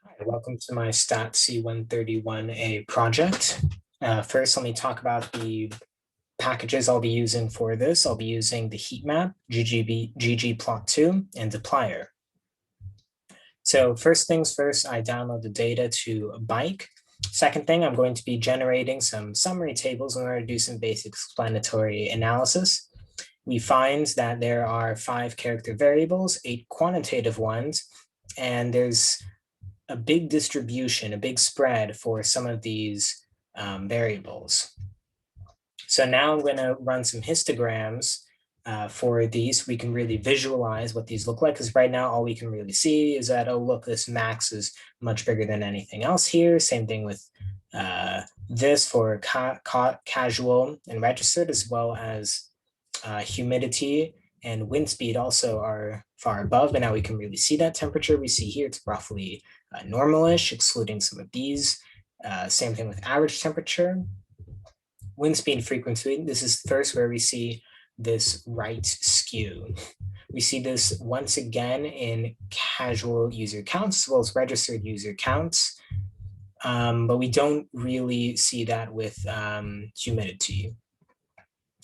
Hi, welcome to my STATC131A project. First, let me talk about the packages I'll be using for this. I'll be using the heat map, ggplot2, and dplyr. So first things first, I download the data to Bike. Second thing, I'm going to be generating some summary tables in order to do some basic explanatory analysis. We find that there are 5 character variables, 8 quantitative ones, and there's a big distribution, a big spread for some of these variables. So now I'm going to run some histograms for these. We can really visualize what these look like, because right now all we can really see is that, oh, look, this max is much bigger than anything else here. Same thing with this for casual and registered, as well as humidity and wind speed also are far above, but now we can really see that temperature. We see here it's roughly normalish, excluding some of these. Same thing with average temperature. Wind speed frequency, this is first where we see this right skew. We see this once again in casual user counts as well as registered user counts, but we don't really see that with humidity.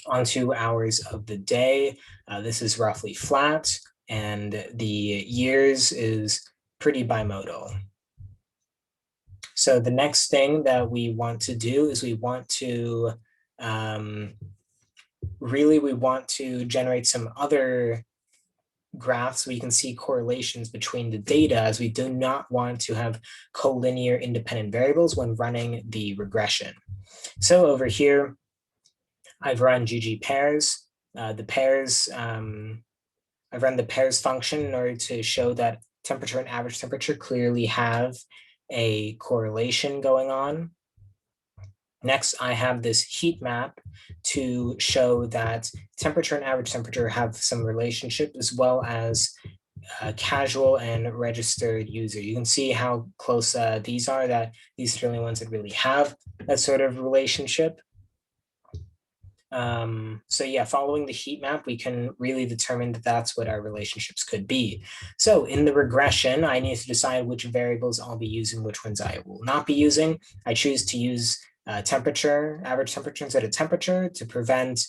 Onto hours of the day, this is roughly flat, and the years is pretty bimodal. So the next thing that we want to do is we want to generate some other graphs. We can see correlations between the data, as we do not want to have collinear independent variables when running the regression. So over here, I've run ggpairs. I've run the pairs function in order to show that temperature and average temperature clearly have a correlation going on. Next, I have this heat map to show that temperature and average temperature have some relationship, as well as casual and registered user. You can see how close these are, that these are the only ones that really have that sort of relationship. So yeah, following the heat map, we can really determine that that's what our relationships could be. So in the regression, I need to decide which variables I'll be using, which ones I will not be using. I choose to use temperature, average temperature instead of temperature to prevent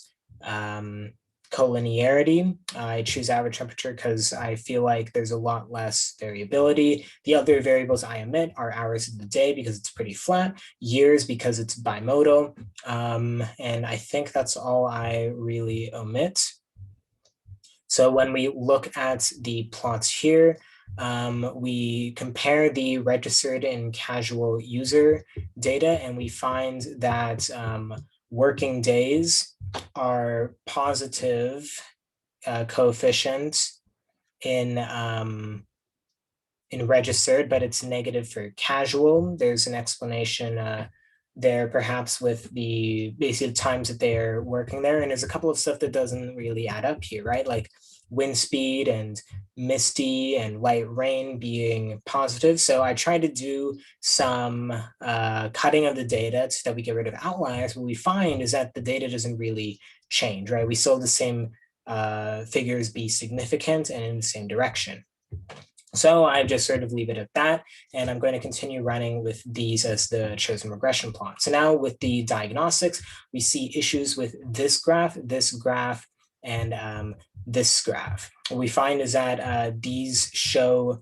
collinearity. I choose average temperature because I feel like there's a lot less variability. The other variables I omit are hours of the day because it's pretty flat, years because it's bimodal, and I think that's all I really omit. So when we look at the plots here, we compare the registered and casual user data, and we find that working days are positive coefficients in registered, but it's negative for casual. There's an explanation there, perhaps with the basic times that they're working there. And there's a couple of stuff that doesn't really add up here, right? Like wind speed and misty and light rain being positive. So I tried to do some cutting of the data so that we get rid of outliers. What we find is that the data doesn't really change, right? We still have the same figures be significant and in the same direction. So I just sort of leave it at that, and I'm going to continue running with these as the chosen regression plot. So now with the diagnostics, we see issues with this graph, and this graph. What we find is that these show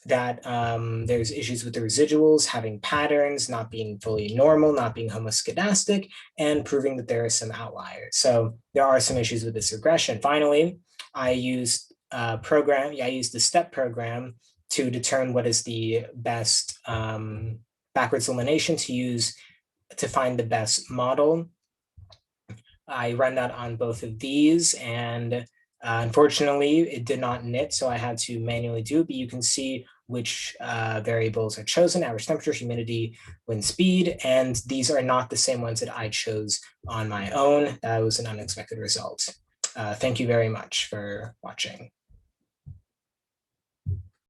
that there's issues with the residuals having patterns, not being fully normal, not being homoscedastic, and proving that there are some outliers. So there are some issues with this regression. Finally, I used I use the STEP program to determine what is the best backwards elimination to use to find the best model. I run that on both of these, and unfortunately, it did not knit, so I had to manually do it, but you can see which variables are chosen: average temperature, humidity, wind speed, and these are not the same ones that I chose on my own. That was an unexpected result. Thank you very much for watching.